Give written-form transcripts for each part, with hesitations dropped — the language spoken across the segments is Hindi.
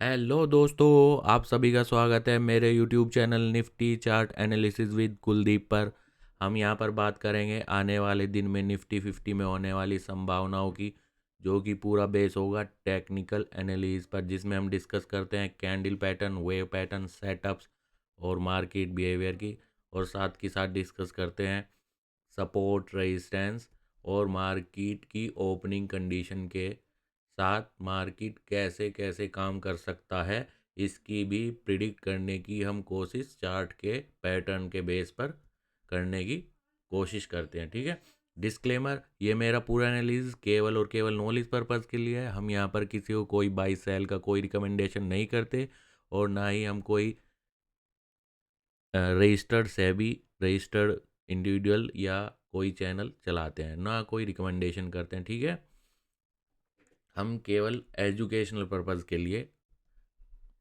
हेलो दोस्तों, आप सभी का स्वागत है मेरे YouTube channel Nifty chart analysis with Kuldeep पर। हम यहां पर बात करेंगे आने वाले दिन में निफ्टी 50 में होने वाली संभावनाओं की, जो कि पूरा बेस होगा टेक्निकल एनालिसिस पर, जिसमें हम डिस्कस करते हैं candle pattern, wave pattern, setups और मार्केट बिहेवियर की। और साथ के साथ डिस्कस करते हैं सपोर्ट, रेजिस्टेंस और मार्केट की ओपनिंग कंडीशन के साथ मार्केट कैसे कैसे काम कर सकता है, इसकी भी प्रिडिक्ट करने की हम कोशिश चार्ट के पैटर्न के बेस पर करने की कोशिश करते हैं। ठीक है। डिस्क्लेमर, ये मेरा पूरा एनालिसिस केवल और केवल नॉलेज पर्पज़ के लिए है। हम यहाँ पर किसी को कोई बाई सेल का कोई रिकमेंडेशन नहीं करते, और ना ही हम कोई रजिस्टर्ड सेबी रजिस्टर्ड इंडिविजुअल या कोई चैनल चलाते हैं, ना कोई रिकमेंडेशन करते हैं। ठीक है। हम केवल एजुकेशनल पर्पज़ के लिए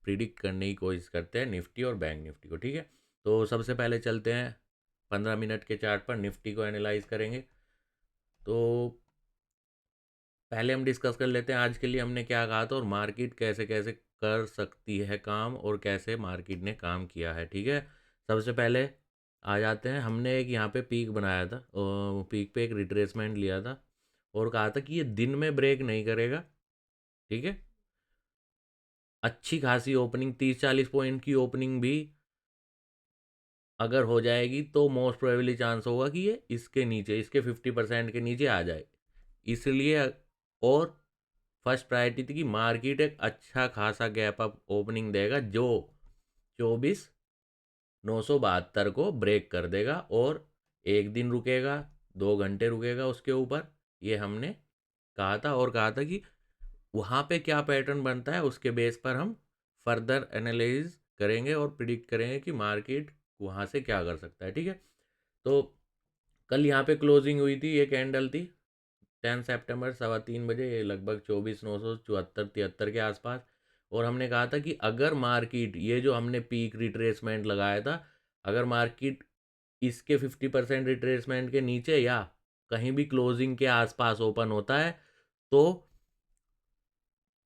प्रिडिक्ट करने की कोशिश करते हैं निफ्टी और बैंक निफ्टी को। ठीक है। तो सबसे पहले चलते हैं 15 मिनट के चार्ट पर, निफ्टी को एनालाइज करेंगे। तो पहले हम डिस्कस कर लेते हैं आज के लिए हमने क्या कहा था और मार्केट कैसे कैसे कर सकती है काम, और कैसे मार्केट ने काम किया है। ठीक है। सबसे पहले आ जाते हैं, हमने एक यहाँ पे पीक बनाया था और पीक पे एक रिट्रेसमेंट लिया था और कहा था कि ये दिन में ब्रेक नहीं करेगा। ठीक है। अच्छी खासी ओपनिंग, 30-40 पॉइंट की ओपनिंग भी अगर हो जाएगी तो मोस्ट प्रोबेबली चांस होगा कि ये इसके नीचे, इसके 50% के नीचे आ जाए। इसलिए और फर्स्ट प्रायोरिटी थी कि मार्केट एक अच्छा खासा गैप अप ओपनिंग देगा, जो 24,972 को ब्रेक कर देगा और एक दिन रुकेगा, 2 घंटे रुकेगा उसके ऊपर। ये हमने कहा था, और कहा था कि वहाँ पे क्या पैटर्न बनता है उसके बेस पर हम फर्दर एनालाइज करेंगे और प्रिडिक्ट करेंगे कि मार्केट वहाँ से क्या कर सकता है। ठीक है। तो कल यहाँ पे क्लोजिंग हुई थी, ये कैंडल थी 10 सितंबर 3:15 बजे, ये लगभग 24,974-73 के आसपास। और हमने कहा था कि अगर मार्केट, ये जो हमने पीक रिट्रेसमेंट लगाया था, अगर मार्केट इसके 50% रिट्रेसमेंट के नीचे या कहीं भी क्लोजिंग के आसपास ओपन होता है, तो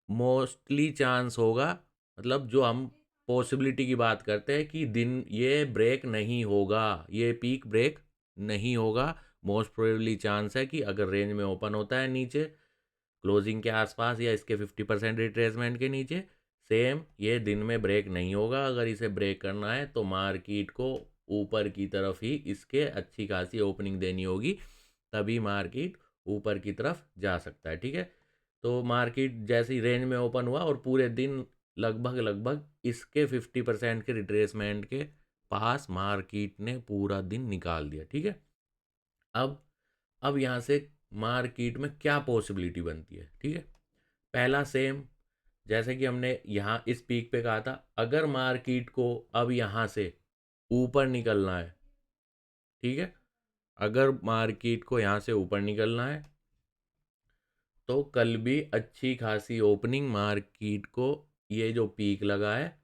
मोस्टली चांस होगा, मतलब जो हम पॉसिबिलिटी की बात करते हैं कि दिन ये ब्रेक नहीं होगा, ये पीक ब्रेक नहीं होगा। मोस्ट प्रोबेबली चांस है कि अगर रेंज में ओपन होता है नीचे क्लोजिंग के आसपास या इसके 50% रिट्रेसमेंट के नीचे, सेम ये दिन में ब्रेक नहीं होगा। अगर इसे ब्रेक करना है तो मार्केट को ऊपर की तरफ ही इसके अच्छी खासी ओपनिंग देनी होगी, तभी मार्केट ऊपर की तरफ जा सकता है। ठीक है। तो मार्केट जैसे ही रेंज में ओपन हुआ और पूरे दिन लगभग लगभग इसके 50% के रिट्रेसमेंट के पास मार्केट ने पूरा दिन निकाल दिया। ठीक है। अब यहाँ से मार्केट में क्या पॉसिबिलिटी बनती है। ठीक है। पहला सेम, जैसे कि हमने यहाँ इस पीक पे कहा था, अगर मार्केट को अब यहाँ से ऊपर निकलना है, ठीक है, अगर मार्केट को यहाँ से ऊपर निकलना है तो कल भी अच्छी खासी ओपनिंग मार्केट को, ये जो पीक लगा है,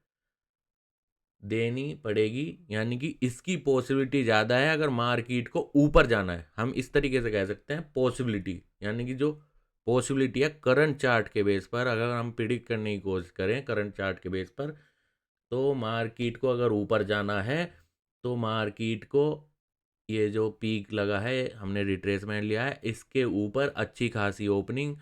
देनी पड़ेगी। यानी कि इसकी पॉसिबिलिटी ज़्यादा है अगर मार्केट को ऊपर जाना है, हम इस तरीके से कह सकते हैं पॉसिबिलिटी। यानी कि जो पॉसिबिलिटी है करंट चार्ट के बेस पर, अगर हम प्रिडिक्ट करने की कोशिश करें करंट चार्ट के बेस पर, तो मार्केट को अगर ऊपर जाना है तो मार्केट को ये जो पीक लगा है, हमने रिट्रेसमेंट लिया है, इसके ऊपर अच्छी खासी ओपनिंग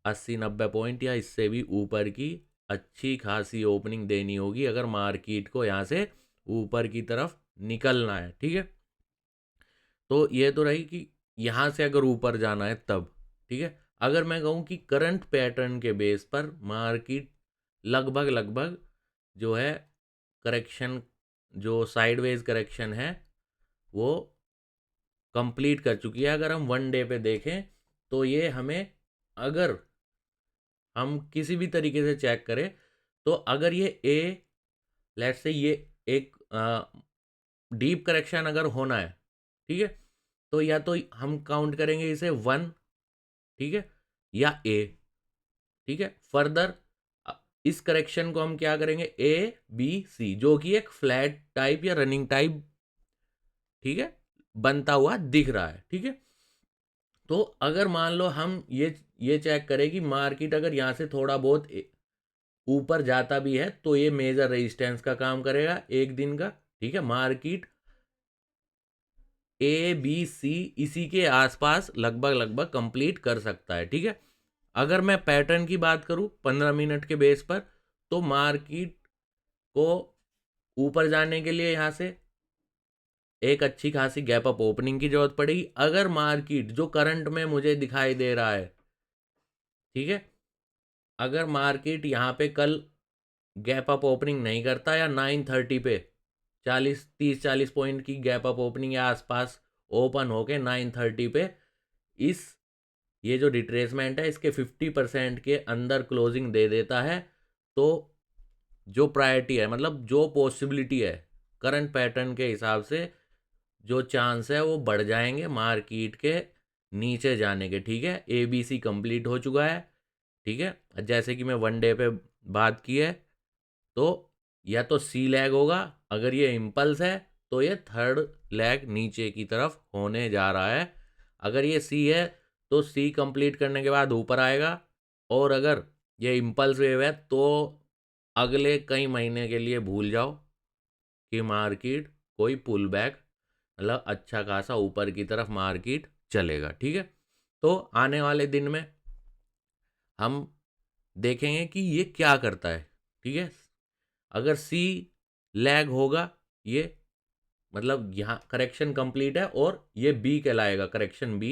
80-90 पॉइंट या इससे भी ऊपर की अच्छी खासी ओपनिंग देनी होगी अगर मार्केट को यहाँ से ऊपर की तरफ निकलना है। ठीक है। तो ये तो रही कि यहाँ से अगर ऊपर जाना है तब। ठीक है। अगर मैं कहूँ कि करंट पैटर्न के बेस पर मार्केट लगभग लगभग जो है करेक्शन, जो साइडवेज करेक्शन है, वो कंप्लीट कर चुकी है। अगर हम वन डे पे देखें तो ये हमें, अगर हम किसी भी तरीके से चेक करें, तो अगर ये लेट्स से ये एक डीप करेक्शन अगर होना है, ठीक है, तो या तो हम काउंट करेंगे इसे 1, ठीक है, या ए। ठीक है। फर्दर इस करेक्शन को हम क्या करेंगे, ABC, जो कि एक फ्लैट टाइप या रनिंग टाइप, ठीक है, बनता हुआ दिख रहा है। ठीक है। तो अगर मान लो हम ये चेक करें कि मार्केट अगर यहाँ से थोड़ा बहुत ऊपर जाता भी है तो ये मेजर रेजिस्टेंस का काम करेगा एक दिन का। ठीक है, मार्केट ए बी सी इसी के आसपास लगभग लगभग कंप्लीट कर सकता है। ठीक है, अगर मैं पैटर्न की बात करूं 15 मिनट के बेस पर, तो मार्केट को ऊपर जाने के लिए यहां से एक अच्छी खासी गैप अप ओपनिंग की जरूरत पड़ेगी। अगर मार्केट जो करंट में मुझे दिखाई दे रहा है, ठीक है, अगर मार्केट यहाँ पे कल गैप अप ओपनिंग नहीं करता या 9:30 पे 30-40 पॉइंट की गैप अप ओपनिंग या आसपास ओपन होके 9:30 पे इस ये जो रिट्रेसमेंट है इसके 50% के अंदर क्लोजिंग दे देता है, तो जो प्रायोरिटी है, मतलब जो पॉसिबिलिटी है करंट पैटर्न के हिसाब से, जो चांस है वो बढ़ जाएंगे मार्केट के नीचे जाने के। ठीक है, ए बी सी कंप्लीट हो चुका है। ठीक है, जैसे कि मैं वन डे पे बात की है, तो या तो सी लैग होगा, अगर ये इम्पल्स है तो ये थर्ड लैग नीचे की तरफ होने जा रहा है। अगर ये सी है तो सी कंप्लीट करने के बाद ऊपर आएगा, और अगर ये इम्पल्स वेव है तो अगले कई महीने के लिए भूल जाओ कि मार्केट कोई पुल बैक, मतलब अच्छा खासा ऊपर की तरफ मार्केट चलेगा। ठीक है, तो आने वाले दिन में हम देखेंगे कि ये क्या करता है। ठीक है, अगर सी लैग होगा, ये मतलब यहाँ करेक्शन कंप्लीट है और ये बी कहलाएगा, करेक्शन बी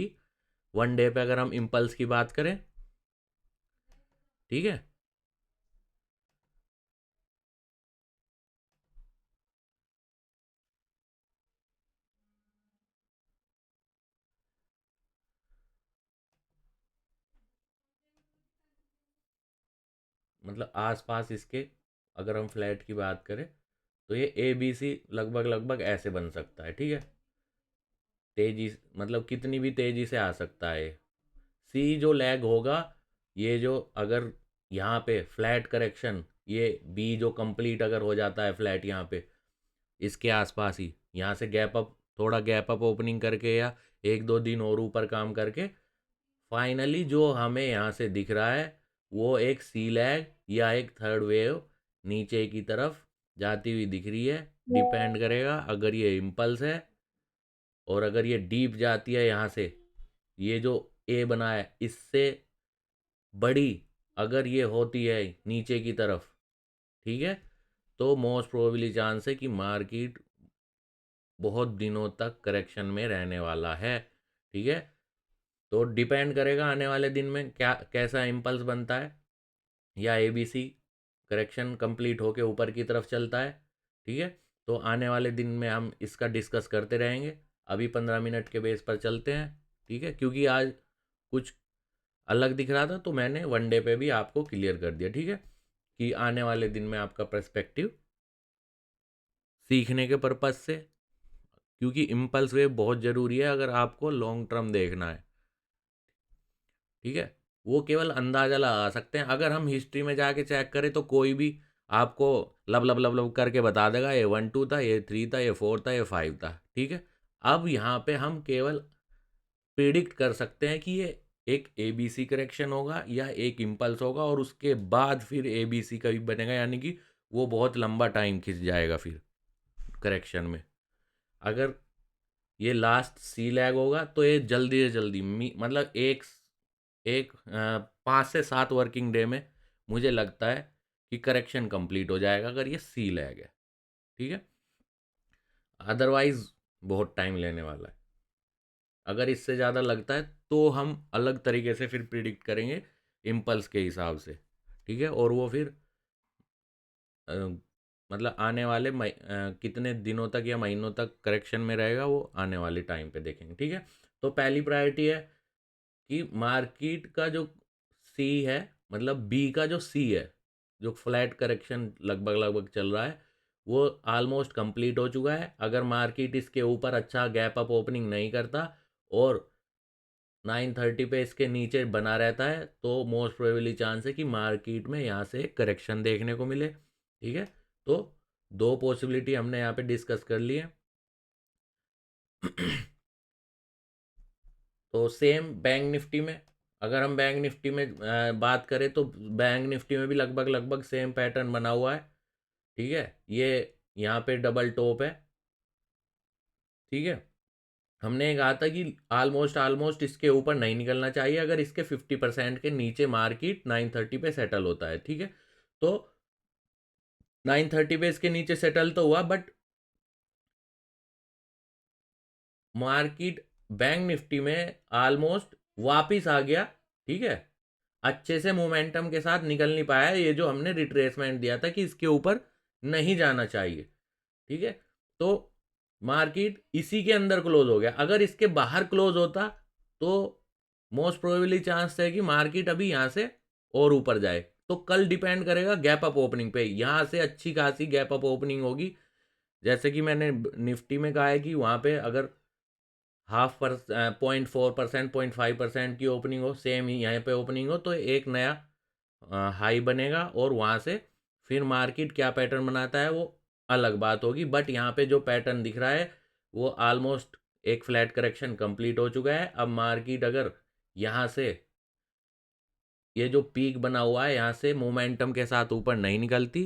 वन डे पे अगर हम इम्पल्स की बात करें। ठीक है, मतलब आसपास इसके अगर हम फ्लैट की बात करें तो ये ए बी सी लगभग लगभग ऐसे बन सकता है। ठीक है, तेजी मतलब कितनी भी तेजी से आ सकता है। सी जो लैग होगा, ये जो अगर यहाँ पे फ्लैट करेक्शन, ये बी जो कंप्लीट अगर हो जाता है फ्लैट यहाँ पे इसके आसपास ही, यहाँ से गैप अप, थोड़ा गैप अप ओपनिंग करके या एक दो दिन और ऊपर काम करके, फाइनली जो हमें यहाँ से दिख रहा है वो एक सी लैग या एक थर्ड वेव नीचे की तरफ जाती हुई दिख रही है। डिपेंड करेगा अगर ये इम्पल्स है, और अगर ये डीप जाती है यहाँ से, ये जो ए बना है इससे बड़ी अगर ये होती है नीचे की तरफ, ठीक है, तो मोस्ट प्रोबेबली चांस है कि मार्केट बहुत दिनों तक करेक्शन में रहने वाला है। ठीक है, तो डिपेंड करेगा आने वाले दिन में क्या कैसा इम्पल्स बनता है, या A B C correction complete होके ऊपर की तरफ चलता है। ठीक है, तो आने वाले दिन में हम इसका डिस्कस करते रहेंगे। अभी 15 मिनट के बेस पर चलते हैं। ठीक है, क्योंकि आज कुछ अलग दिख रहा था तो मैंने वन डे पे भी आपको क्लियर कर दिया। ठीक है, कि आने वाले दिन में आपका पर्सपेक्टिव सीखने के पर्पज़ से, क्योंकि इम्पल्स वेव बहुत ज़रूरी है अगर आपको लॉन्ग टर्म देखना है। ठीक है, वो केवल अंदाज़ा लगा सकते हैं। अगर हम हिस्ट्री में जाके चेक करें तो कोई भी आपको लब लब लब लब करके बता देगा ये 1 2 था, ये 3 था, ये 4 था, ये 5 था। ठीक है, अब यहाँ पे हम केवल प्रिडिक्ट कर सकते हैं कि ये एक ए बी सी करेक्शन होगा या एक इम्पल्स होगा, और उसके बाद फिर ए बी सी का भी बनेगा, यानी कि वो बहुत लंबा टाइम खिंच जाएगा फिर करेक्शन में। अगर ये लास्ट सी लैग होगा तो ये जल्दी से जल्दी मतलब एक एक 5 से 7 वर्किंग डे में मुझे लगता है कि करेक्शन कंप्लीट हो जाएगा अगर ये सी लैग है। ठीक है, अदरवाइज बहुत टाइम लेने वाला है। अगर इससे ज़्यादा लगता है तो हम अलग तरीके से फिर प्रिडिक्ट करेंगे इम्पल्स के हिसाब से। ठीक है, और वो फिर अ, मतलब आने वाले कितने दिनों तक या महीनों तक करेक्शन में रहेगा वो आने वाले टाइम पे देखेंगे। ठीक है, तो पहली प्रायोरिटी है कि मार्केट का जो सी है, मतलब बी का जो सी है, जो फ्लैट करेक्शन लगभग लगभग चल रहा है वो ऑलमोस्ट कंप्लीट हो चुका है। अगर मार्केट इसके ऊपर अच्छा गैप अप ओपनिंग नहीं करता और 9:30 पे इसके नीचे बना रहता है, तो मोस्ट प्रोबेबली चांस है कि मार्केट में यहाँ से एक करेक्शन देखने को मिले। ठीक है, तो दो पॉसिबिलिटी हमने यहाँ पे डिस्कस कर ली है। तो सेम बैंक निफ्टी में अगर हम बैंक निफ्टी में बात करें तो बैंक निफ्टी में भी लगभग लगभग सेम पैटर्न बना हुआ है। ठीक है, ये यहाँ पे डबल टॉप है। ठीक है, हमने कहा था कि ऑलमोस्ट ऑलमोस्ट इसके ऊपर नहीं निकलना चाहिए अगर इसके 50% के नीचे मार्केट 930 पे सेटल होता है। ठीक है, तो 930 पे इसके नीचे सेटल तो हुआ, बट मार्केट बैंक निफ्टी में ऑलमोस्ट वापिस आ गया। ठीक है, अच्छे से मोमेंटम के साथ निकल नहीं पाया, ये जो हमने रिट्रेसमेंट दिया था कि इसके ऊपर नहीं जाना चाहिए। ठीक है, तो मार्केट इसी के अंदर क्लोज हो गया। अगर इसके बाहर क्लोज होता तो मोस्ट प्रोबेबली चांस है कि मार्केट अभी यहाँ से और ऊपर जाए। तो कल डिपेंड करेगा गैप अप ओपनिंग पे, यहाँ से अच्छी खासी गैप अप ओपनिंग होगी। जैसे कि मैंने निफ्टी में कहा है कि वहाँ पे अगर 0.4% 0.5% की ओपनिंग हो, सेम ही यहाँ पे ओपनिंग हो, तो एक नया हाई बनेगा और वहाँ से फिर मार्केट क्या पैटर्न बनाता है वो अलग बात होगी। बट यहाँ पे जो पैटर्न दिख रहा है वो ऑलमोस्ट एक फ्लैट करेक्शन कंप्लीट हो चुका है। अब मार्केट अगर यहाँ से ये जो पीक बना हुआ है यहाँ से मोमेंटम के साथ ऊपर नहीं निकलती,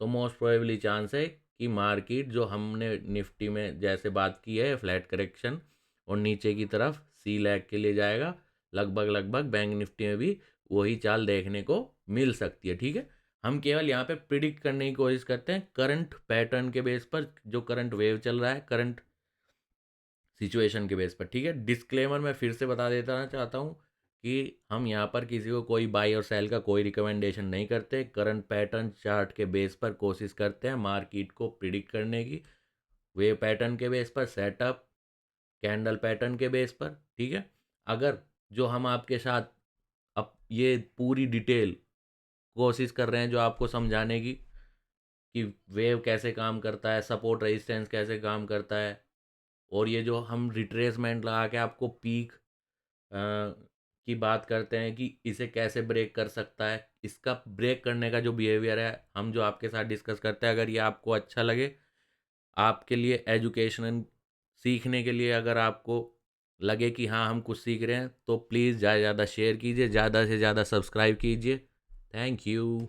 तो मोस्ट प्रोबेबली चांस है कि मार्केट जो हमने निफ्टी में जैसे बात की है फ्लैट करेक्शन और नीचे की तरफ सी लैग के लिए जाएगा। लगभग लगभग बैंक निफ्टी में भी वही चाल देखने को मिल सकती है। ठीक है, हम केवल यहाँ पे प्रिडिक्ट करने की कोशिश करते हैं करंट पैटर्न के बेस पर, जो करंट वेव चल रहा है करंट सिचुएशन के बेस पर। ठीक है, डिस्क्लेमर मैं फिर से बता देना चाहता हूँ कि हम यहाँ पर किसी को कोई बाई और सेल का कोई रिकमेंडेशन नहीं करते, करंट पैटर्न चार्ट के बेस पर कोशिश करते हैं मार्केट को प्रिडिक्ट करने की, वेव पैटर्न के बेस पर, सेटअप कैंडल पैटर्न के बेस पर। ठीक है, अगर जो हम आपके साथ अब ये पूरी डिटेल कोशिश कर रहे हैं जो आपको समझाने की कि वेव कैसे काम करता है, सपोर्ट रेजिस्टेंस कैसे काम करता है, और ये जो हम रिट्रेसमेंट लगा के आपको पीक की बात करते हैं कि इसे कैसे ब्रेक कर सकता है, इसका ब्रेक करने का जो बिहेवियर है हम जो आपके साथ डिस्कस करते हैं, अगर ये आपको अच्छा लगे, आपके लिए एजुकेशन सीखने के लिए अगर आपको लगे कि हाँ हम कुछ सीख रहे हैं, तो प्लीज़ ज़्यादा से ज़्यादा शेयर कीजिए, ज़्यादा से ज़्यादा सब्सक्राइब कीजिए। Thank you.